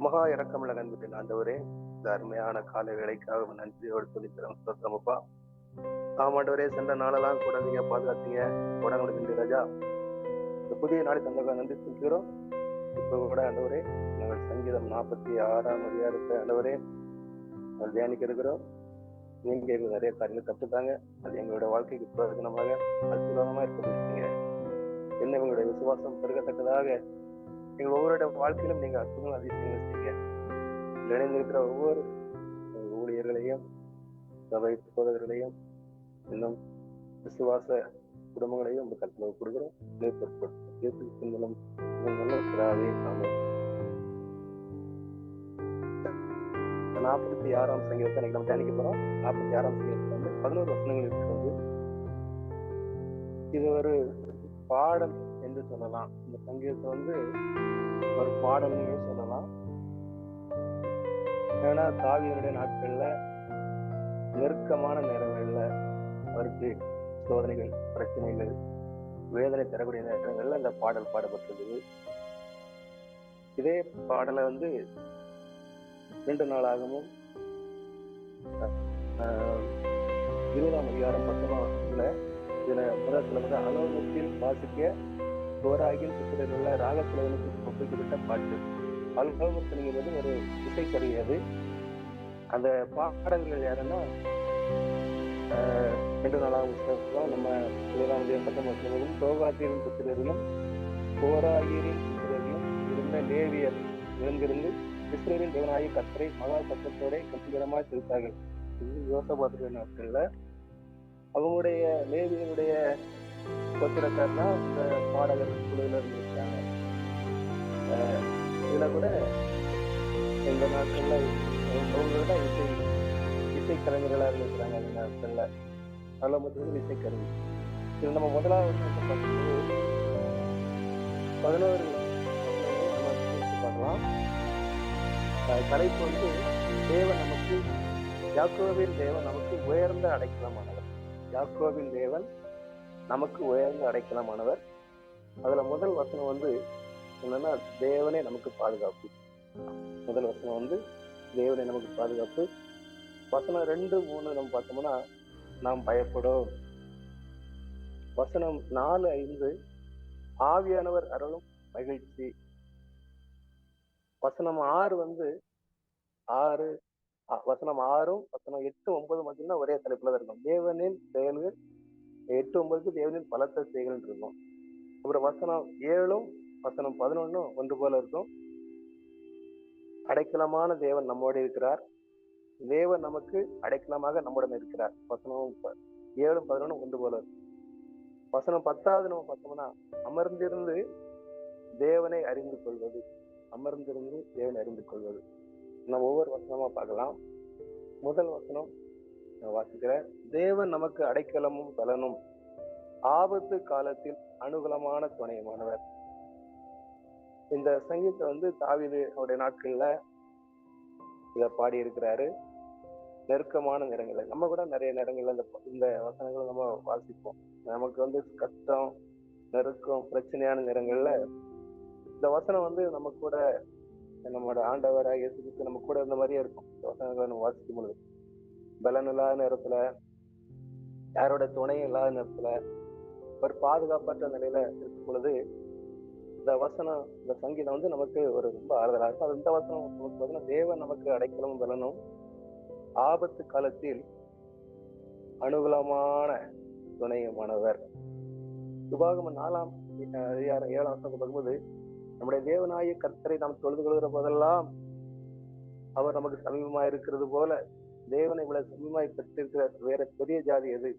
மகா இறக்கமுள்ள நண்பரின் ஆண்டவரே, இந்த அருமையான கால வேலைக்காக நன்றியோடு சொல்லிக்கிறோம். ஸ்தோத்திரமப்பா. ஆமாண்டவரே, சென்ற நாளெல்லாம் கூட நீங்க பாதுகாத்தீங்க. உடம்புக்கு நன்றி ராஜா. இந்த புதிய நாளை தந்தவர்கள் நன்றி சொல்கிறோம். இப்ப கூட ஆண்டவரே, நாங்கள் சங்கீதம் 46ஆம் அதிகாரத்தை ஆண்டவரே நாங்கள் தியானிக்க இருக்கிறோம். நீங்க எங்களுக்கு நிறைய காரியங்கள் கற்றுத்தாங்க. அது எங்களோட வாழ்க்கைக்கு பிரயோஜனமாக அற்புதமா இருக்க என்ன எங்களுடைய விசுவாசம் பெருகத்தக்கதாக எங்கள் ஒவ்வொருடைய வாழ்க்கையிலும் நீங்க அற்புதம் அதிசயங்கள் செய்ய இணைந்திருக்கிற ஒவ்வொரு ஊழியர்களையும் சபை போதகர்களையும் இன்னும் விசுவாச குடும்பங்களையும் கற்பனை கொடுக்கிறோம். மூலம் நல்ல 46ஆம் சங்கீதத்தை நம்ம தியானிக்க போறோம். 46ஆம் சங்கீதத்துல வந்து 11 வசனங்கள் இருக்கிறது. இது ஒரு பாடல் என்று சொல்லலாம். இந்த சங்கீதத்தை வந்து ஒரு பாடல்னே சொல்லலாம். ஏன்னா தாவீதுடைய நாட்கள்ல நெருக்கமான நேரங்கள்ல அவருக்கு சோதனைகள், பிரச்சனைகள், வேதனை தரக்கூடிய நேரங்கள்ல இந்த பாடல் பாடப்பட்டது. இதே பாடலை வந்து 2 நாளாகவும் 20ஆம் அதிகாரம் 10ஆம் இதுல முதல் வந்து அலோகத்தில் வாசிக்க கோராகின் புத்திரர் உள்ள ராகத்திலவனுக்கு ஒப்புவிக்கப்பட்ட பாட்டு. அலோகத்திலிங்கிறது ஒரு இசைக்கருவி. அது அந்த பாடல்கள் யாருன்னா 2 நாளாகும் புத்தகம் நம்ம 20ஆம் அதிகாரம் 10ஆம் கோகாத்தியின் புத்திரர்களும் கோராகியின் புத்திரர்களும் இருந்த லேவியர் இழந்திருந்து இஸ்ரவேலின் தேவனாகிய கர்த்தரை மகா சத்தத்தோட கம்பீரமாய் திருத்தார்கள். யோசபாத்துடைய நாட்கள்ல அவங்களுடைய லேவியனுடைய கோத்திரத்தார் தான் இந்த பாடகர்கள் குழுவில இருந்திருக்காங்க. இதுல கூட இந்த நாட்கள்ல அவங்களோட இசை கலைஞர்களா இருந்திருக்கிறாங்க. அந்த நாட்கள்ல நல்ல மட்டும் இசைக்கருவி. இது நம்ம முதலாவது பார்க்கும்போது 11 நம்ம பார்க்கலாம். தலைப்பு வந்து தேவன் நமக்கு, யாக்கோபின் தேவன் நமக்கு உயர்ந்த அடைக்கலமானவர். யாக்கோபின் தேவன் நமக்கு உயர்ந்த அடைக்கலமானவர். அதுல முதல் வசனம் வந்து என்னன்னா, தேவனே நமக்கு பாதுகாப்பு. முதல் வசனம் வந்து தேவனே நமக்கு பாதுகாப்பு. வசனம் 2, 3 நம்ம பார்த்தோம்னா நாம் பயப்படும். வசனம் 4, 5 ஆவியானவர் அருளும் மகிழ்ச்சி. வசனம் 6 வந்து 6 வசனம் 6ம் வசனம் 8, 9 மட்டும்தான் ஒரே தலைப்புல தான் இருக்கும். தேவனின் செயல்கள் 8, 9க்கு தேவனின் பலத்த செயல்கள் இருக்கும். அப்புறம் வசனம் 7ம் வசனம் 11ம் ஒன்று போல இருக்கும். அடைக்கலமான தேவன் நம்மோடு இருக்கிறார். தேவன் நமக்கு அடைக்கலமாக நம்முடன் இருக்கிறார். வசனம் 7, 11 ஒன்று போல இருக்கும். வசனம் 10வது நம்ம பார்த்தோம்னா அமர்ந்திருந்து தேவனை அறிந்து கொள்வது. அமர்ந்திருந்து தேவனை அறிந்து கொள்வது. நம்ம ஒவ்வொரு வசனமா பார்க்கலாம். முதல் வசனம் வாசிக்கிறேன். தேவன் நமக்கு அடைக்கலமும் பலனும், ஆபத்து காலத்தில் அனுகூலமான துணையுமானவர். இந்த சங்கீதத்தை வந்து தாவீது அவருடைய நாட்கள்ல இத பாடி இருக்கிறாரு. நெருக்கமான நேரங்கள்ல நம்ம கூட நிறைய நேரங்கள்ல இந்த வசனங்களை நம்ம வாசிப்போம். நமக்கு வந்து கஷ்டம், நெருக்கம், பிரச்சனையான நேரங்கள்ல இந்த வசனம் வந்து நம்ம கூட, நம்மளோட ஆண்டவராக இயேசு கிறிஸ்து நம்ம கூட இருந்த மாதிரியே இருக்கும். இந்த வசனங்களை நம்ம வாசிக்கும் பொழுது பலன் இல்லாத நேரத்துல, யாரோட துணையும் இல்லாத நேரத்துல, ஒரு பாதுகாப்பற்ற நிலையில இருக்கும் பொழுது இந்த வசனம், இந்த சங்கீதம் வந்து நமக்கு ஒரு ரொம்ப ஆறுதலா இருக்கும். அது இந்த வசனம் நமக்கு பார்த்தீங்கன்னா, தேவன் நமக்கு அடைக்கலமும் பலனும், ஆபத்து காலத்தில் அனுகூலமான துணையுமானவர். உபாகமம் 4ஆம் அதிகாரம் 7ஆம் வசனத்தை பார்க்கும்போது, நம்முடைய தேவனாகிய கர்த்தரை நாம் தொழுது கொள்கிற போதெல்லாம் அவர் நமக்கு சமீபமாய் இருக்கிறது போல, தேவனை இவ்வளவு சமீபமாய் பெற்றிருக்கிற வேற பெரிய ஜாதி எது?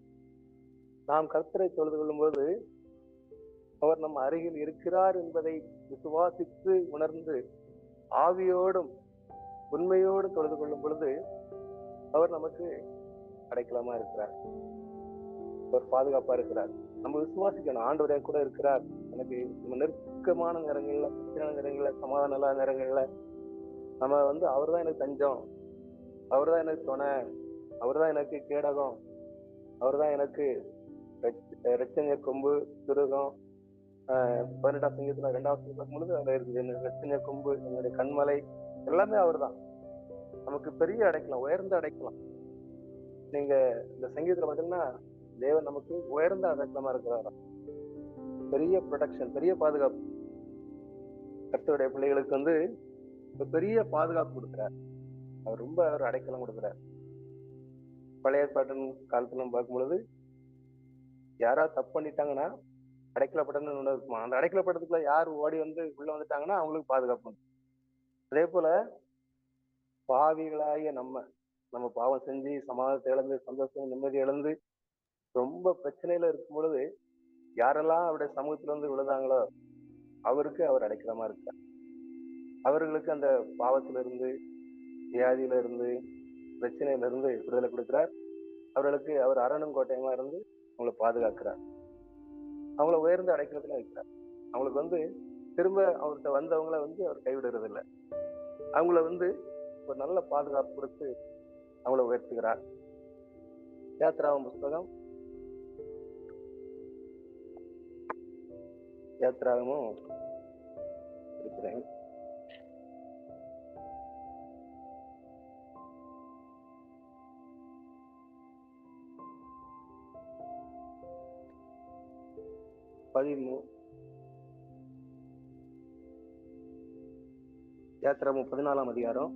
நாம் கர்த்தரை தொழுது கொள்ளும் போது அவர் நம் அருகில் இருக்கிறார் என்பதை விசுவாசித்து உணர்ந்து ஆவியோடும் உண்மையோடு தொழுது கொள்ளும் பொழுது அவர் நமக்கு அடைக்கலமா இருக்கிறார். அவர் பாதுகாப்பா இருக்கிறார். நம்ம விசுவாசிக்கணும், ஆண்டவரே கூட இருக்கிறார். எனக்கு நெருக்கமான நேரங்கள்ல, பிரச்சனை நேரங்கள்ல, சமாதான இல்லாத நேரங்கள்ல நம்ம வந்து அவர் தான் எனக்கு தஞ்சம், அவர் தான் எனக்கு துணை, அவர் தான் எனக்கு கேடகம், அவர் தான் எனக்கு ரட்சணிய கொம்பு, துருகம். 18ஆம் சங்கீதத்துல 2வது பார்க்கும் பொழுது அதுல இருக்குது, ரட்சணிய கொம்பு, என்னுடைய கண்மலை, எல்லாமே அவர் தான். நமக்கு பெரிய அடைக்கலாம், உயர்ந்த அடைக்கலாம். நீங்க இந்த சங்கீதத்துல பாத்தீங்கன்னா தேவன் நமக்கு உயர்ந்த அடைக்கலமா இருக்கிறார். பெரிய ப்ரொடெக்ஷன், பெரிய பாதுகாப்பு. கர்த்தருடைய பிள்ளைகளுக்கு வந்து ஒரு பெரிய பாதுகாப்பு கொடுக்கிறார். அவர் ரொம்ப ஒரு அடைக்கலம் கொடுக்கிறார். பழைய ஏற்பாட்டின் காலத்துல நம்ம பார்க்கும் பொழுது யாராவது தப்பு பண்ணிட்டாங்கன்னா அடைக்கலப்பட்டன்னு ஒண்ணு இருக்குமா, அந்த அடைக்கலப்பட்டதுக்குள்ள யார் ஓடி வந்து உள்ள வந்துட்டாங்கன்னா அவங்களுக்கு பாதுகாப்பு உண்டு. அதே போல பாவிகளாகிய நம்ம பாவம் செஞ்சு சமாதானத்தை இழந்து சந்தோஷம் நிம்மதி இழந்து ரொம்ப பிரச்சனையில இருக்கும் பொழுது யாரெல்லாம் அவருடைய சமூகத்துல வந்து விழுதாங்களோ அவருக்கு அவர் அடைக்கலமா இருக்கார். அவர்களுக்கு அந்த பாவத்தில இருந்து, வியாதியில இருந்து, பிரச்சனையில இருந்து விடுதலை கொடுக்கிறார். அவர்களுக்கு அவர் அரணும் கோட்டையமா இருந்து அவங்களை பாதுகாக்கிறார். அவங்கள உயர்ந்த அடைக்கலத்துல வைக்கிறார். அவங்களுக்கு வந்து திரும்ப அவர்கிட்ட வந்தவங்களை வந்து அவர் கைவிடுறது இல்லை. அவங்கள வந்து ஒரு நல்ல பாதுகாப்பு கொடுத்து அவங்கள உயர்த்துகிறார். யாத்ராகமம் புஸ்தகம், யாத்ராகமும் இருக்கிறேன். யாத்ராகமம் 14ஆம் அதிகாரம்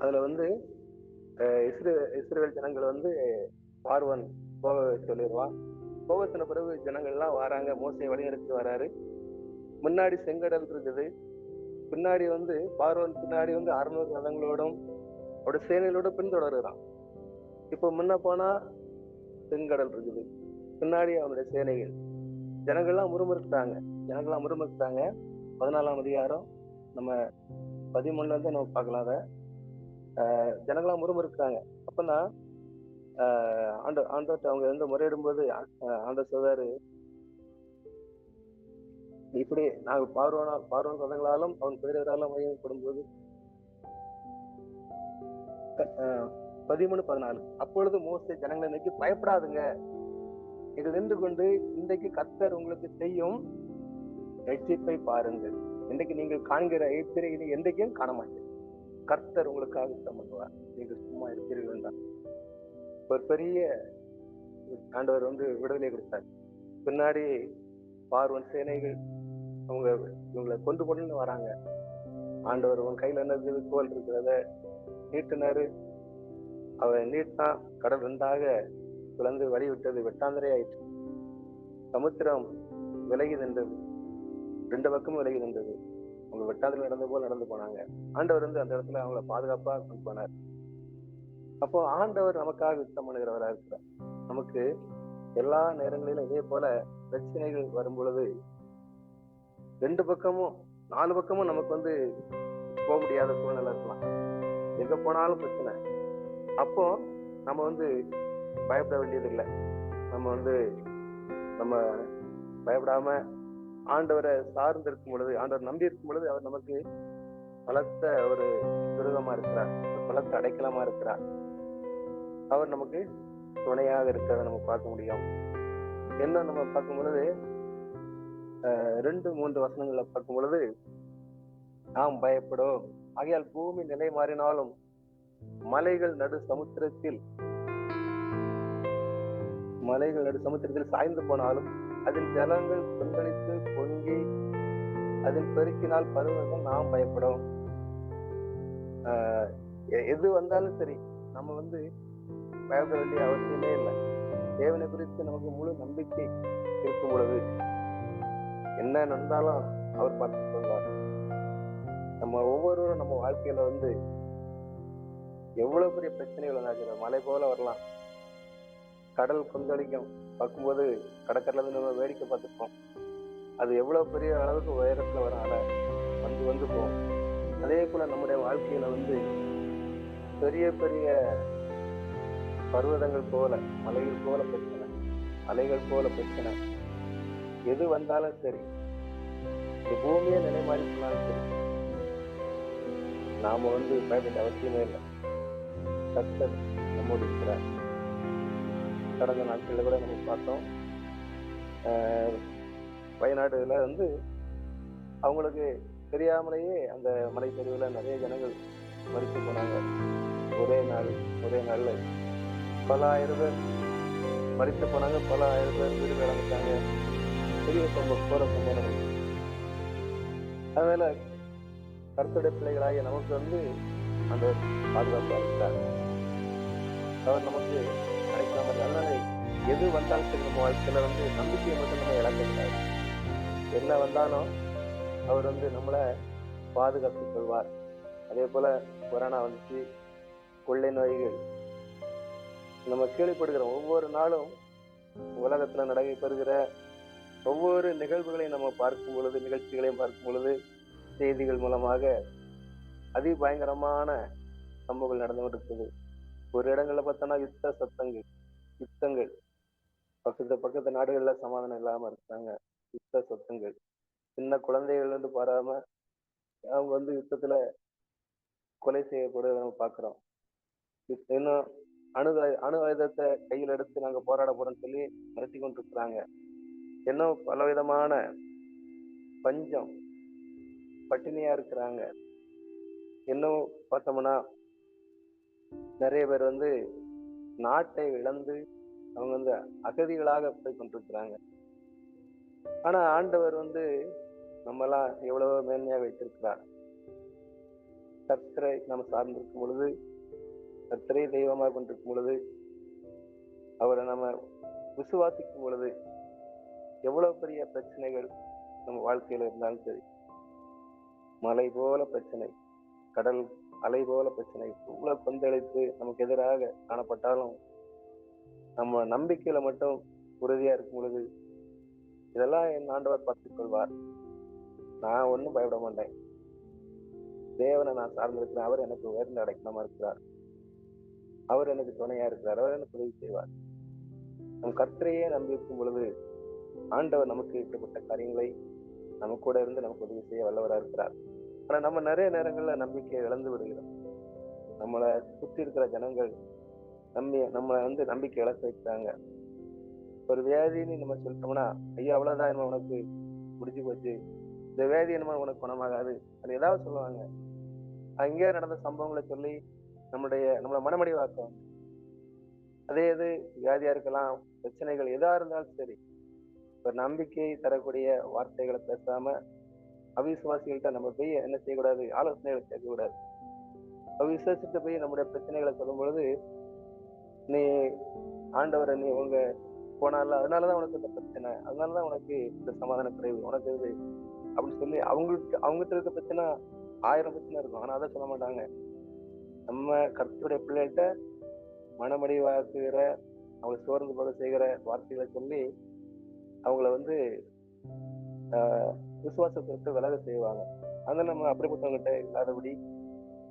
அதுல வந்து இஸ்ரவேல் ஜனங்கள் வந்து பார்வன் போக சொல்லிடுவான். போக சொன்ன பிறகு ஜனங்கள் எல்லாம் வராங்க. மோசையை வழிநடத்தி வராரு. முன்னாடி செங்கடல் இருக்குது, பின்னாடி வந்து பார்வன் பின்னாடி வந்து 600 ரதங்களோடும் அவருடைய சேனைகளோட பின்தொடருகிறான். இப்ப முன்ன போனா செங்கடல் இருக்குது, பின்னாடி அவனுடைய சேனைகள். ஜனங்கள்லாம் முறுமுறுத்தாங்க. 14ஆம் அதிகாரம் நம்ம 13 இருந்து நம்ம பார்க்கலாம். அதை ஜனங்களாம் முறுமுறுக்காங்க. அப்பதான் ஆண்டவர்கிட்ட அவங்க வந்து முறையிடும் போது ஆண்டவர் சொல்றாரு, இப்படி நாங்கள் பார்வன் ரதங்களாலும் அவன் குதிரைகளாலும் மையப்படும் போது 13:14 அப்பொழுது மோசே ஜனங்களை நோக்கி, பயப்படாதுங்க, இது நின்று கொண்டு இன்றைக்கு கர்த்தர் உங்களுக்கு செய்யும் ரட்சிப்பை பாருங்கள். இன்றைக்கு நீங்கள் காண்கிற எகிப்தியரை என்றைக்கும் காண மாட்டேன். கர்த்தர் உங்களுக்காக யுத்தம் பண்ணுவார், நீங்கள் சும்மா இருக்கிறீர்கள் தான். ஒரு பெரிய ஆண்டவர் வந்து விடுதலை கொடுத்தார். பின்னாடி பார்வன் சேனைகள் அவங்க இவங்களை கொண்டு கொண்டு வராங்க. ஆண்டவர் உன் கையில என்ன இருக்குது, கோல் இருக்கிறத நீட்டினாரு. அவன் நீட்டா கடல் 2ஆக பிளந்து வழி விட்டது, வெட்டாந்தரை ஆயிடுச்சு. சமுத்திரம் விலகி நின்றது, 2 பக்கமும் விலகி நின்றது. அவங்க வெட்டாந்திரை நடந்த போல் நடந்து போனாங்க. ஆண்டவர் வந்து அந்த இடத்துல அவங்கள பாதுகாப்பா கொண்டு போனார். அப்போ ஆண்டவர் நமக்காக யுத்தம் பண்ணுகிறவரா இருக்கிறார். நமக்கு எல்லா நேரங்களிலும் இதே போல பிரச்சனைகள் வரும் பொழுது 2 பக்கமும் 4 பக்கமும் நமக்கு வந்து போக முடியாத சூழ்நிலை இருக்கலாம். எங்க போனாலும் பிரச்சனை. அப்போ நம்ம வந்து பயப்பட வேண்டியது இல்லை. நம்ம பயப்படாம ஆண்டவரை சார்ந்து இருக்கும் பொழுது, ஆண்டவர் நம்பி இருக்கும் பொழுது அவர் நமக்கு பலத்த ஒரு துருகமா இருக்கிறார், பலத்த அடைக்கலமா இருக்கிறார். அவர் நமக்கு துணையாக இருக்கிறத நம்ம பார்க்க முடியும். என்ன நம்ம பார்க்கும் பொழுது 2-3 வசனங்களை பார்க்கும் பொழுது, நாம் பயப்படும் ஆகையால் பூமி நிலை மாறினாலும் மலைகள் நடு சமுத்திரத்தில் சாய்ந்து போனாலும் அதன் ஜலங்கள் கொந்தளித்து பொங்கி அதன் பெருக்கினால் பருவங்கள் நாம் பயப்படும். எது வந்தாலும் சரி நம்ம வந்து பயப்பட வேண்டிய அவசியமே இல்லை. தேவனை குறித்து நமக்கு முழு நம்பிக்கை இருக்கும் பொழுது என்ன நடந்தாலும் அவர் பார்த்து கொள்வார். நம்ம ஒவ்வொருவரும் நம்ம வாழ்க்கையில வந்து எவ்வளவு பெரிய பிரச்சனைகள் வந்தாச்சு, மலை போல வரலாம், கடல் கொந்தளிக்கும் பார்க்கும்போது கடற்கரையில இருந்து நம்ம வேடிக்கை பார்த்துருப்போம். அது எவ்வளவு பெரிய அளவுக்கு உயரத்துல வரும், அலை வந்து போகும். அதே போல நம்முடைய வாழ்க்கையில வந்து பெரிய பெரிய பர்வதங்கள் போல, மலைகள் போல பிரச்சனை, அலைகள் போல பிரச்சனை, எது வந்தாலும் சரி, இந்த பூமியே நிலை மாறி சொன்னாலும் சரி, நாம வந்து பயப்பட அவசியமே இல்லை. கர்த்தர் நம்மோடு இருக்கிறார். கடந்த நாட்களில் கூட நம்ம பார்த்தோம், வயநாடுல வந்து அவங்களுக்கு தெரியாமலேயே அந்த மலைச்சரிவுல நிறைய ஜனங்கள் மரித்து போனாங்க. ஒரே நாள் ஒரே நாள்ல பல ஆயிரம் பேர் மரித்து போனாங்க. பல ஆயிரம் பேர் வீடு இழந்துட்டாங்க. பெரிய சம்பவம், கோர சம்பவம். அதனால கர்த்தருடைய பிள்ளைகளாகிய நமக்கு வந்து அந்த பாதுகாப்பா இருக்கிறார். அவர் நமக்கு கிடைக்காம. அதனால எது வந்தாலும் சரி, நம்ம வாழ்க்கையில வந்து நம்பிக்கையை மட்டும் நம்ம இழக்கக்கூடாது. என்ன வந்தாலும் அவர் வந்து நம்மளை பாதுகாத்துக் கொள்வார். அதே போல கொரோனா வந்துச்சு, கொள்ளை நோய்கள், நம்ம கேள்விப்படுகிற ஒவ்வொரு நாளும் உலகத்துல நடைபெறுகிற ஒவ்வொரு நிகழ்வுகளையும் நம்ம பார்க்கும் பொழுது, நிகழ்ச்சிகளையும் பார்க்கும் பொழுது, செய்திகள் மூலமாக அதிபயங்கரமான சம்பவங்கள் நடந்து கொண்டிருக்குது. ஒரு இடங்கள்ல பார்த்தோம்னா யுத்தங்கள், பக்கத்து நாடுகள்ல சமாதானம் இல்லாம இருக்காங்க. யுத்த சத்தங்கள், சின்ன குழந்தைகள் வந்து பாராம அவங்க வந்து யுத்தத்துல கொலை செய்யப்படுவதை நம்ம பாக்குறோம். இன்னும் அணு ஆயுதத்தை கையில் எடுத்து நாங்க போராட போறோம்னு சொல்லி மிரட்டி கொண்டிருக்கிறாங்க. இன்னும் பலவிதமான பஞ்சம், பட்டினியா இருக்கிறாங்க. இன்னும் பார்த்தோம்னா நிறைய பேர் வந்து நாட்டை இழந்து அவங்க வந்து அகதிகளாக போய் கொண்டிருக்கிறாங்க. ஆனா ஆண்டவர் வந்து நம்மெல்லாம் எவ்வளவோ மேன்மையாக வைத்திருக்கிறார். கர்த்தரை நம்ம சார்ந்திருக்கும் பொழுது, கர்த்தரை தெய்வமாக கொண்டிருக்கும் பொழுது, அவரை நம்ம விசுவாசிக்கும் பொழுது, எவ்வளவு பெரிய பிரச்சனைகள் நம்ம வாழ்க்கையில இருந்தாலும் சரி, மலை போல பிரச்சனை, கடல் அலை போல பிரச்சனை இவ்வளவு கொந்தளித்து நமக்கு எதிராக காணப்பட்டாலும், நம்ம நம்பிக்கையில மட்டும் உறுதியா இருக்கும் பொழுது, இதெல்லாம் என் ஆண்டவர் பார்த்துக் கொள்வார், நான் ஒன்றும் பயப்பட மாட்டேன், தேவனை நான் சார்ந்திருக்கிறேன், அவர் எனக்கு உயர்ந்த அடைக்கலமா இருக்கிறார், அவர் எனக்கு துணையா இருக்கிறார், அவர் எனக்கு உதவி செய்வார். நம் கர்த்தரையே நம்பியிருக்கும் பொழுது ஆண்டவர் நமக்கு இப்படிப்பட்ட காரியங்களை நம்ம கூட இருந்து நமக்கு உதவி செய்ய வல்லவரா இருக்கிறார். ஆனா நம்ம நிறைய நேரங்கள்ல நம்பிக்கையை இழந்து விடுகிறோம். நம்மளை சுற்றி இருக்கிற ஜனங்கள் நம்மளை வந்து நம்பிக்கை இழக்க வைக்கிறாங்க. ஒரு வியாதின்னு நம்ம சொல்லிட்டோம்னா, ஐயா அவ்வளவுதான், என்ன உனக்கு முடிஞ்சு போச்சு, இந்த வியாதி என்னமா உனக்கு குணமாகாது, அது ஏதாவது சொல்லுவாங்க. அங்கே நடந்த சம்பவங்களை சொல்லி நம்மளை மனமடிவாக்குவாங்க. அதே இது வியாதியா இருக்கலாம், பிரச்சனைகள் எதா இருந்தாலும் சரி, ஒரு நம்பிக்கை தரக்கூடிய வார்த்தைகளை பேசாம அவிசுவாசிகள்கிட்ட நம்ம போய் என்ன செய்யக்கூடாது, ஆலோசனைகளை கேட்கக்கூடாது. அவிசுவாசிட்டு போய் நம்முடைய பிரச்சனைகளை சொல்லும் பொழுது, நீ ஆண்டவரை நீ உங்க போனால அதனாலதான் உனக்கு இந்த பிரச்சனை, அதனாலதான் உனக்கு இந்த சமாதான குறைவு, உனக்கு இது அப்படின்னு சொல்லி அவங்ககிட்ட இருக்க பிரச்சனை 1000 பிரச்சனை இருக்கும். ஆனா அதை சொல்ல மாட்டாங்க. நம்ம கர்த்தருடைய பிள்ளைகிட்ட மனமடிவாக்குகிற, அவங்க சோர்ந்து போக செய்கிற வார்த்தைகளை சொல்லி அவங்கள வந்து விசுவாசத்தை விட்டு விலக செய்வாங்க. அதனால நம்ம அப்படிப்பட்டவங்ககிட்ட இல்லாதபடி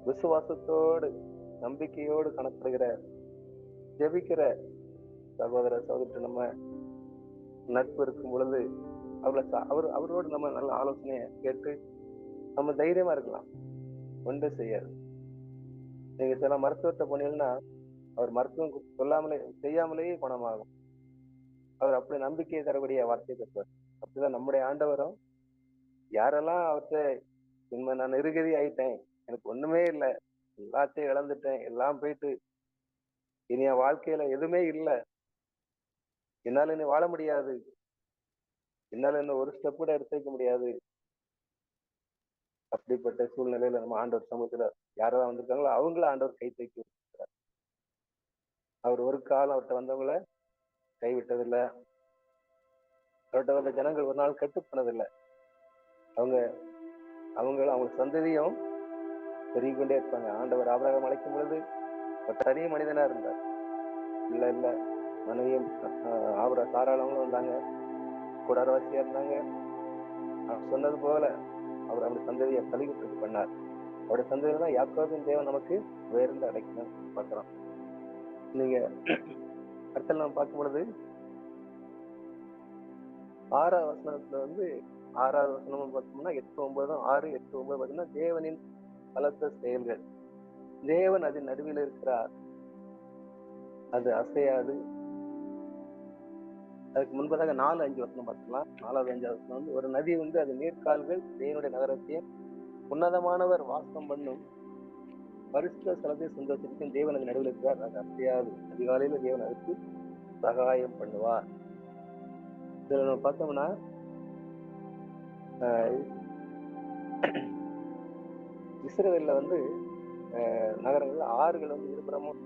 விசுவாசத்தோடு நம்பிக்கையோடு காணப்படுகிற ஜெபிக்கிற சகோதர சகோதரி நம்ம நட்பு இருக்கும் பொழுது அவரோடு நம்ம நல்ல ஆலோசனையை கேட்டு நம்ம தைரியமா இருக்கலாம். ஒன்றும் செய்யாது. நீங்க சில மருத்துவத்தை போனீங்கன்னா அவர் மருத்துவம் சொல்லாமலே செய்யாமலேயே குணமாகும். அவர் அப்படி நம்பிக்கையை தரக்கூடிய வார்த்தையை பெற்றார். அப்படிதான் நம்முடைய ஆண்டவரும் யாரெல்லாம் அவர்கிட்ட இனிமே நான் நிருகதி ஆயிட்டேன், எனக்கு ஒண்ணுமே இல்லை, எல்லாத்தையும் இழந்துட்டேன், எல்லாம் போயிட்டு இனி என் வாழ்க்கையில எதுவுமே இல்லை, என்னால இனி வாழ முடியாது, என்னால இன்னும் ஒரு ஸ்டெப் கூட எடுத்து வைக்க முடியாது, அப்படிப்பட்ட சூழ்நிலையில நம்ம ஆண்டவர் சமூகத்துல யாரெல்லாம் வந்திருக்காங்களோ அவங்கள ஆண்டவர் கை தூக்கி இருக்கிறார். அவர் ஒரு காலம் அவர்கிட்ட வந்தவங்கள கைவிட்டதில்லை. அவர்கிட்ட வந்த ஜனங்கள் ஒரு நாள் கெட்டு போனதில்லை. அவங்க சந்ததியும் பெருகி கொண்டே இருப்பாங்க. ஆண்டவர் ஆபிரகாம் அழைக்கும் பொழுது ஒரு தனி மனிதனா இருந்தார். இல்ல மனைவியும் தாராளங்களும் வந்தாங்க, கூடாரவாசியா இருந்தாங்க. அவர் சொன்னது போல அவர் அவங்க சந்ததியை கழுவிட்டு பண்ணார். அவருடைய சந்ததியில தான் யாக்கோபின் தேவன் நமக்கு உயர்ந்து அடைக்கணும் பார்க்கிறோம். நீங்க அடுத்த நம்ம பார்க்கும் பொழுது 6ஆவது வசனத்துல வந்து 6ஆவது வசனம் பார்த்தோம்னா 8, 9, 6, 8, 9 பார்த்தீங்கன்னா தேவனின் பலத்த செயல்கள். தேவன் அதன் நடுவில் இருக்கிறார், அது அசையாது, அதுக்கு முன்பதாக 4-5 பார்த்துக்கலாம். 4-5 வந்து ஒரு நதி வந்து அது நீர்க்கால்கள் தேவனுடைய நகரத்தையும் உன்னதமானவர் வாசம் பண்ணும் பரிசுத்த ஸ்தலத்தை சந்தோஷத்துக்கும் தேவன் அது நடுவில் இருக்கிறார். அது அசையாது. அதிகாலையில தேவன் அதுக்கு சகாயம் பண்ணுவார். இதுல நம்ம பார்த்தோம்னா இஸ்ரவேல்ல வந்து நகரங்கள்ல ஆறுகள் வந்து இருபுறமும்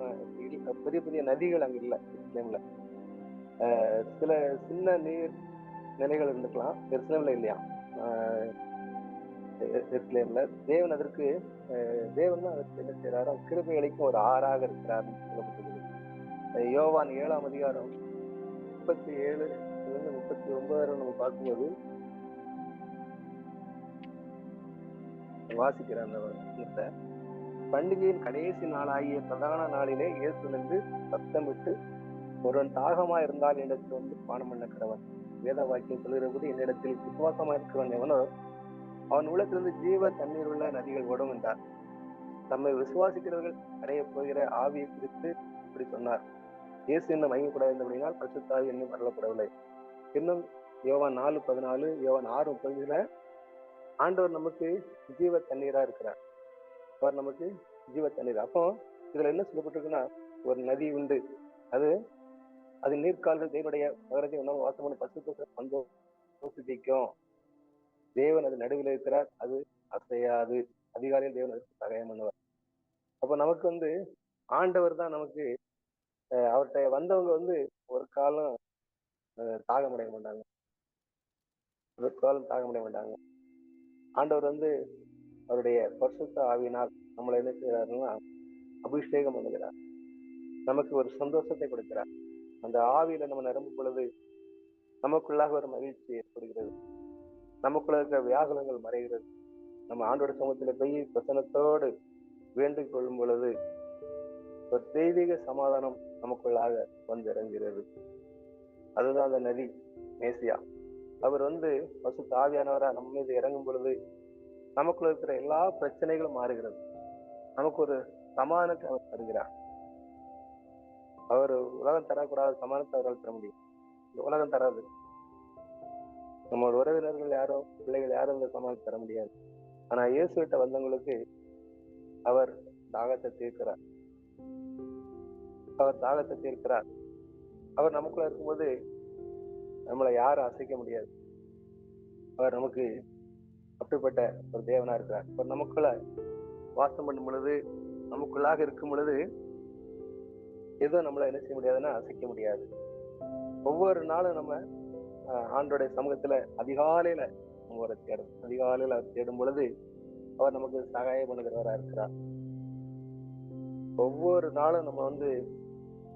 பெரிய பெரிய நதிகள் அங்க இல்லை. எருசலேம்ல சில சின்ன நீர் நிலைகள் இருந்துக்கலாம். எருசலேம்ல இல்லையா. எருசலேம்ல தேவன் அதற்கு தேவன் தான் அதற்கு என்ன செய்யறாரு, கிருபை அளிக்கும் ஒரு ஆறாக இருக்கிறார் சொல்லப்பட்டது. யோவான் 7ஆம் அதிகாரம் 37-39 நம்ம பார்க்கும்போது வாசிக்கிற அந்த விஷயத்தை, பண்டிகையின் கடைசி நாளாகிய பிரதான நாளிலே இயேசு நின்று சத்தமிட்டு, ஒருவன் தாகமா இருந்தால் என்னிடத்தில் வந்து பானம் பண்ண கடவன். வேத வாக்கியம் சொல்லுகிறபோது, என்னிடத்தில் விசுவாசமா இருக்கிறவன் எவனோ அவன் உள்ளத்திலிருந்து ஜீவ தண்ணீர் உள்ள நதிகள் ஓடும் என்றார். தம்மை விசுவாசிக்கிறவர்கள் அடைய போகிற ஆவியை குறித்து இப்படி சொன்னார். இயேசு என்ன மயங்கக்கூடாது இருந்தபடினால் பரிசுத்த ஆவி இன்னும் அருளப்படவில்லை. இன்னும் யோவான் 4:14, யோவான் 6:30 ஆண்டவர் நமக்கு ஜீவ தண்ணீரா இருக்கிறார். அவர் நமக்கு ஜீவ தண்ணீர். அப்போ இதுல என்ன சொல்லப்பட்டிருக்குன்னா, ஒரு நதி உண்டு, அது நீர்க்கால்கள் தேவனுடைய நகரத்தை உணவு வாசமான பரிசுத்த சந்தோஷிக்கும். தேவன் அது நடுவில் இருக்கிறார். அது அசையாது. அதிகாலையில் தேவன் அதுக்கு சகாயம் பண்ணுவார். அப்ப நமக்கு வந்து ஆண்டவர் தான் நமக்கு. அவர்கிட்ட வந்தவங்க வந்து ஒரு காலம் தாகமடைய மாட்டாங்க. ஒரு காலம் தாகமடைய மாட்டாங்க. ஆண்டவர் வந்து அவருடைய பரிசுத்த ஆவியினால் நம்மளை என்ன செய்யறாருன்னா அபிஷேகம் பண்ணுகிறார். நமக்கு ஒரு சந்தோஷத்தை கொடுக்கிறார். அந்த ஆவியில நம்ம நிரம்பும் பொழுது நமக்குள்ளாக ஒரு மகிழ்ச்சி ஏற்படுகிறது. நமக்குள்ள இருக்கிற வியாகுலங்கள் மறைகிறது. நம்ம ஆண்டோட சமூகத்துல போய் பிரசனத்தோடு வேண்டிக் கொள்ளும் பொழுது ஒரு தெய்வீக சமாதானம் நமக்குள்ளாக வந்து இறங்குகிறது. அதுதான் அந்த நதி மேசியா. அவர் வந்து பரிசுத்த ஆவியானவரா நம்ம மீது இறங்கும் பொழுது நமக்குள்ள இருக்கிற எல்லா பிரச்சனைகளும் மாறுகிறது. நமக்கு ஒரு சமாதானத்தை அவர் தருகிறார். அவர் உலகம் தரக்கூடாத சமாதானத்தை அவரால் தர முடியும். இந்த உலகம் தராது. நம்ம உறவினர்கள் யாரோ பிள்ளைகள் யாரும் இந்த சமாதானம் தர முடியாது. ஆனா இயேசுகிட்ட வந்தவங்களுக்கு அவர் தாகத்தை தீர்க்கிறார். அவர் தாகத்தை தீர்க்கிறார். அவர் நமக்குள்ள இருக்கும்போது நம்மளை யாரும் அசைக்க முடியாது. அவர் நமக்கு அப்படிப்பட்ட ஒரு தேவனா இருக்கிறார். அவர் நமக்குள்ள வாசம் பண்ணும் பொழுது, நமக்குள்ளாக இருக்கும் பொழுது எதுவும் நம்மளை என்ன செய்ய முடியாதுன்னா அசைக்க முடியாது. ஒவ்வொரு நாளும் நம்ம ஆண்டோடைய சமூகத்துல அதிகாலையில நம்ம அவரை தேடும். அதிகாலையில அவர் தேடும் பொழுது அவர் நமக்கு சகாயம் பண்ணுகிறவரா இருக்கிறார். ஒவ்வொரு நாளும் நம்ம வந்து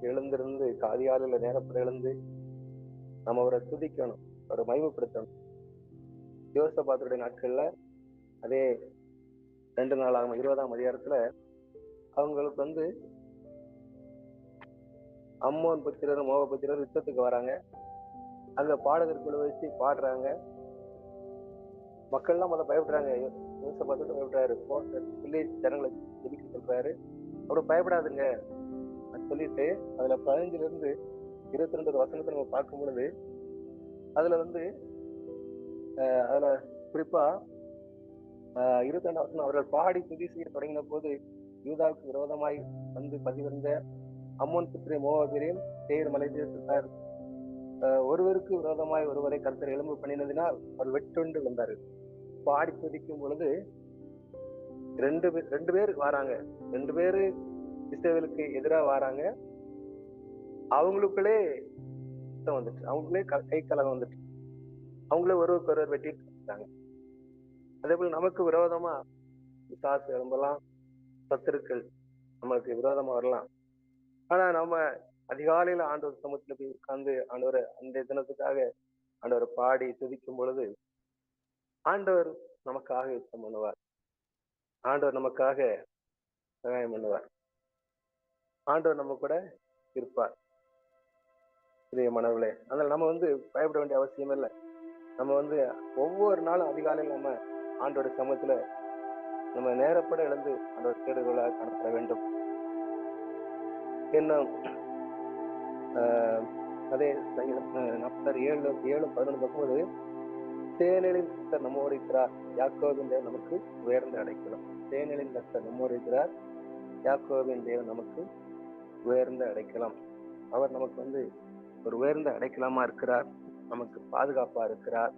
எழுந்திருந்து அதிகாலையில நேரப்பட எழுந்து நம்ம அவரை துதிக்கணும், அவரை மகிமைப்படுத்தணும். யோசபாத்துடைய நாட்கள்ல அதே 2 நாளாகும் 20ஆம் அதிகாரத்துல அவங்களுக்கு வந்து அம்மோன் புத்திரரும் மோக புத்திரரும் யுத்தத்துக்கு வராங்க. அங்க பாடகர் குழு வச்சு பாடுறாங்க. மக்கள்லாம் முதல்ல பயப்படுறாங்க. யோசபாத்துட்டு பயப்படுறாரு. சொல்லி ஜனங்களை ஜெபிக்க சொல்றாரு. அப்புறம் பயப்படாதுங்க சொல்லிட்டு அதுல 15-22 வசனத்தை நம்ம பார்க்கும் பொழுது அதுல வந்து அதுல குறிப்பா 22 வசனம், அவர்கள் பாடி துதி செய்ய தொடங்கின போது யூதாவுக்கு விரோதமாய் வந்து பதிவிருந்த அம்மோன் புத்திர மோவாபியரையும் சேயீர் மலை தேசத்தார் ஒருவருக்கு விரோதமாய் ஒருவரை கர்த்தர் எலும்பு பண்ணினதினால் அவர் வெட்டுண்டு வந்தாரு. பாடி துதிக்கும் பொழுது ரெண்டு பேர் வராங்க. 2 பேரு இஸ்ரவேலுக்கு எதிராக வராங்க. அவங்களுக்குள்ளே யுத்தம் வந்துட்டு, அவங்களுக்குள்ளே கை கலகம் வந்துட்டு, அவங்களே ஒருவருக்கு ஒருவர் வெட்டிட்டு இருக்காங்க. அதே போல நமக்கு விரோதமா பிசாசு எழும்பலாம், சத்துருக்கள் நம்மளுக்கு விரோதமா வரலாம். ஆனா நம்ம அதிகாலையில ஆண்டவர் சமூகத்துல போய் உட்கார்ந்து ஆண்டவரை அந்த தினத்துக்காக ஆண்டவரை பாடி துதிக்கும் பொழுது ஆண்டவர் நமக்காக யுத்தம் பண்ணுவார். ஆண்டவர் நமக்காக சகாயம் பண்ணுவார். ஆண்டவர் நம்ம கூட இருப்பார். மனவர்களே, அதனால நம்ம வந்து பயப்பட வேண்டிய அவசியம் இல்லை. நம்ம வந்து ஒவ்வொரு நாளும் அதிகாலையில் நம்ம ஆண்டோட சமூகத்துல நம்ம நேரப்பட எழுந்து ஆண்டோட தேடுதலாக காணப்பட வேண்டும். இன்னும் அதே சங்கீதம் 47:7-11 பார்க்கும்போது, சேனைகளின் கர்த்தர் நம்மோடு இருக்கிறார், யாக்கோபின் தேவன் நமக்கு உயர்ந்த அடைக்கலம். சேனைகளின் கர்த்தர் நம்மோடு இருக்கிறார், யாக்கோபின் தேவன் நமக்கு உயர்ந்த அடைக்கலம். அவர் நமக்கு ஒரு உயர்ந்த அடைக்கலமா இருக்கிறார், நமக்கு பாதுகாப்பா இருக்கிறார்.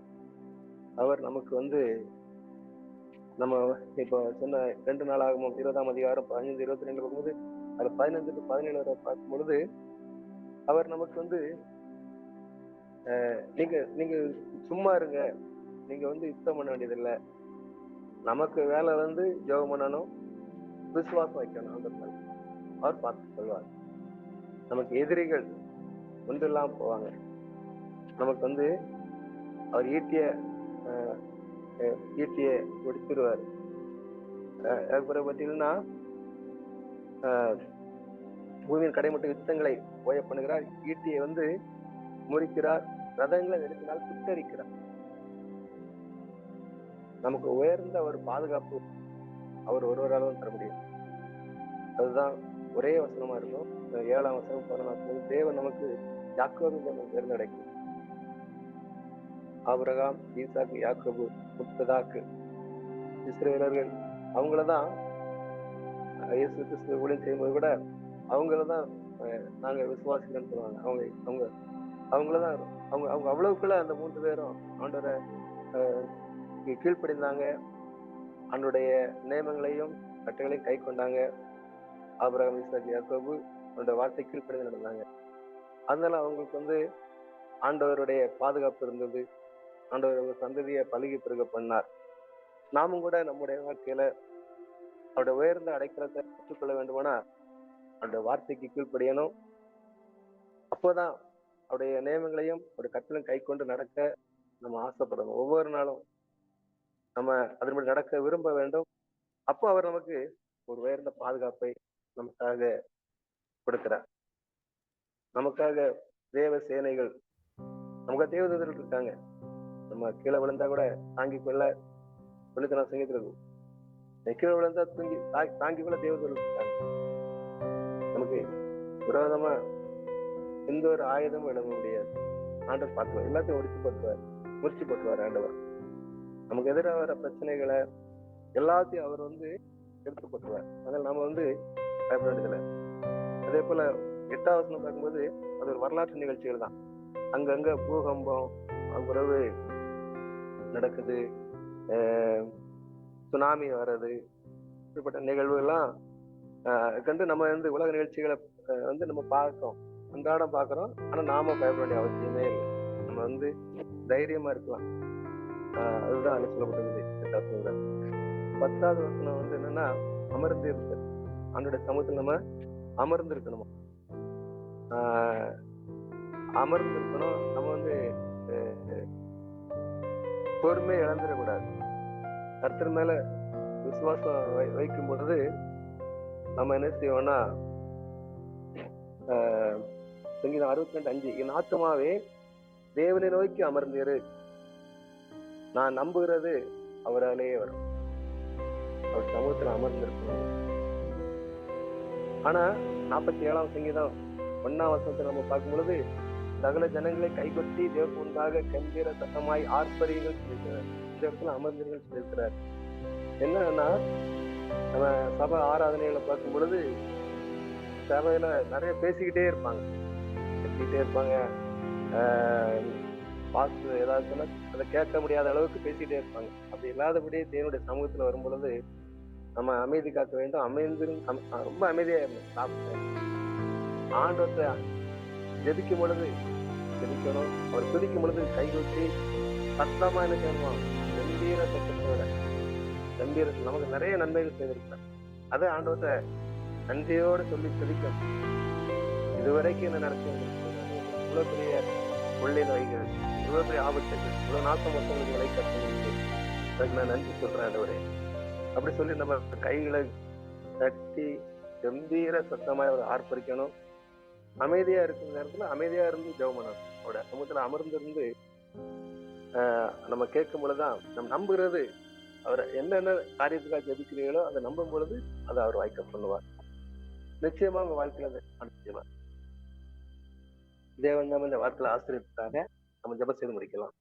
அவர் நமக்கு நம்ம இப்போ சொன்ன 2 நாளாகமம் 20ஆம் அதிகாரம் 15-22 பார்க்கும்போது, அது 15-17 வரை பார்க்கும் பொழுது, அவர் நமக்கு நீங்க நீங்க சும்மா இருங்க, நீங்க யுத்தம் பண்ண வேண்டியதில்லை, நமக்கு வேலை ஜெபம் பண்ணணும், விசுவாசம் வைக்கணும். அவர் பார்த்து சொல்வார். நமக்கு எதிரிகள் ஒன்றெல்லாம் போவாங்க. நமக்கு அவர் ஈட்டிய ஒடிச்சிருவாரு. அதுக்கப்புறம் பார்த்தீங்கன்னா பூமியின் கடைமட்ட யுத்தங்களை ஓய பண்ணுகிறார், ஈட்டியை முறிக்கிறார், ரதங்களை வெடித்தினால் சுட்டரிக்கிறார். நமக்கு உயர்ந்த ஒரு பாதுகாப்பு அவர் ஒருவராலும் தர முடியும். அதுதான் ஒரே வசனமா இருக்கும். 7ஆம் வசனம் 14 தேவன் நமக்கு யாக்கோபின் தேவன் தேர்ந்தெடுக்கும். ஆபிரகாம், ஈசாக்கு, யாக்கோபு, முத்ததாக்கு இஸ்ரவேலர்கள் அவங்களதான் இயேசு கிறிஸ்து ஊழியம் செய்யும்போது கூட அவங்களதான் நாங்க விசுவாசிகள்னு சொல்லுவாங்க. அவங்களதான் அவங்க அவ்வளவுக்குள்ள அந்த 3 பேரும் ஆண்டவரை கீழ்ப்படிந்தாங்க, அவனுடைய நியமங்களையும் கட்டளையும் கை கொண்டாங்க. ஆபிரகாம், ஈசாக்கு, யாக்கோபு அவனுடைய வார்த்தை கீழ்ப்படிந்து நடந்தாங்க. அதனால அவங்களுக்கு ஆண்டவருடைய பாதுகாப்பு இருந்தது. ஆண்டவர் சந்ததியை பழுகி பெருக பண்ணார். நாமும் கூட நம்முடைய வாழ்க்கையில அவருடைய உயர்ந்த அடைக்கலத்தை பெற்றுக்கொள்ள வேண்டுமானா அவருடைய வார்த்தைக்கு கீழ்ப்படியணும். அப்போதான் அவருடைய நியமங்களையும் அவருடைய கட்டளையும் கை கொண்டு நடக்க நம்ம ஆசைப்படணும். ஒவ்வொரு நாளும் நம்ம அதன்படி நடக்க விரும்ப வேண்டும். அப்போ அவர் நமக்கு ஒரு உயர்ந்த பாதுகாப்பை நமக்காக கொடுக்கிறார். நமக்காக தேவ சேனைகள், நமக்கு தேவதூதர்கள் இருக்காங்க. நம்ம கீழே விழுந்தா கூட தாங்கி கொள்ள சொல்லித்தன சங்கீதம் இருக்கும். கீழே விழுந்தா தாங்கி கொள்ள தேவதூதர்கள் இருக்காங்க. நமக்கு விரோதமா எந்த ஒரு ஆயுதமும் எழுத முடியாது. ஆண்டவர் பார்த்துவார், எல்லாத்தையும் முறிச்சு போட்டுவார் ஆண்டவர். நமக்கு எதிராக வர பிரச்சனைகளை எல்லாத்தையும் அவர் எடுத்து போட்டுவார். அதனால நாம பயப்பட வேண்டியதில்லை. அதே போல 8ஆம் வசனம் பார்க்கும்போது அது ஒரு வரலாற்று நிகழ்ச்சிகள் தான். அங்கங்க பூகம்பம், பிறகு நடக்குது, சுனாமி வர்றது, இப்படிப்பட்ட நிகழ்வுகள்லாம் கண்டு நம்ம உலக நிகழ்ச்சிகளை நம்ம பார்க்கிறோம், அன்றாடம் பார்க்கிறோம். ஆனா நாம பயப்பட வேண்டிய அவசியமே இல்லை. நம்ம தைரியமா இருக்கலாம். அதுதான் அங்க சொல்லப்பட்டது. 10ஆவது வசனம் என்னன்னா அமர்ந்து இருக்க, அவனுடைய சமூகத்தில் நம்ம அமர்ந்து இருக்கணுமா, அமர்ந்து இருக்கணும். நம்ம பொறுமை இழந்துடக்கூடாது. கர்த்தர் மேல விசுவாசம் வைக்கும் பொழுது நம்ம என்ன செய்வோம்னா, சங்கீதம் 62:5 என் ஆத்துமாவே தேவனை நோக்கி அமர்ந்திரு, நான் நம்புகிறது அவராலேயே வரும். அவர் சமூகத்துல அமர்ந்திருக்கணும். ஆனா 47ஆம் சங்கீதம் 1ஆம் வசனத்தை நம்ம பார்க்கும் பொழுது சகல ஜனங்களை கைகொட்டி தேவனுக்கு முன்பாக கம்பீர சத்தமாய் ஆர்ப்பரிகள் சொல்லியிருக்கிறார். இந்த இடத்துல அமர்ந்தீர்கள் சொல்லியிருக்கிறார். என்னன்னா, நம்ம சபை ஆராதனைகளை பார்க்கும் பொழுது சபையில நிறைய பேசிக்கிட்டே இருப்பாங்க. பாஸ்டர் ஏதாவது சொன்னா அதை கேட்க முடியாத அளவுக்கு பேசிக்கிட்டே இருப்பாங்க. அப்படி இல்லாதபடி தேவனுடைய சமூகத்துல வரும் பொழுது நம்ம அமைதி காக்க வேண்டும். ரொம்ப அமைதியா இருந்தோம். ஆண்டவத்தை ஜெபிக்கும் பொழுது ஜெபிக்கணும். அவர் துதிக்கும் பொழுது கைகூட்டி சத்தமா என்ன செய்யணும், கம்பீர சத்தத்தோட கம்பீரத்தில் நமக்கு நிறைய நன்மைகள் செய்திருக்கிறார். அதை ஆண்டவத்தை நன்றியோடு சொல்லி துதிக்கணும். இதுவரைக்கும் என்ன நடக்கும், இவ்வளவு பெரிய கொள்ளை நோய்கள், இவ்வளவு பெரிய ஆபத்துகள், இவ்வளவு நாசம் மொத்தங்களுக்கு விலை கட்டணும், அதுக்கு நான் நன்றி சொல்றேன் ஆண்டவரே. அப்படி சொல்லி நம்ம கைகளை தட்டி கம்பீர சத்தமா அவர் ஆர்ப்பரிக்கணும். அமைதியா இருக்கிற நேரத்துல அமைதியா இருந்து ஜெபம் பண்ணணும். அவரோட சமூகத்துல அமர்ந்திருந்து நம்ம கேட்கும் பொழுதுதான் நம்ம நம்புகிறது. அவர் என்னென்ன காரியத்துக்காக ஜெபிக்கிறீங்களோ அதை நம்பும் பொழுது அதை அவர் வாய்க்க பண்ணுவார். நிச்சயமா உங்க வாழ்க்கையில நிச்சயமா தேவன் நம்ம இந்த வார்த்தையில ஆசிரியத்துக்காக நம்ம ஜெபம் செய்து முடிக்கலாம்.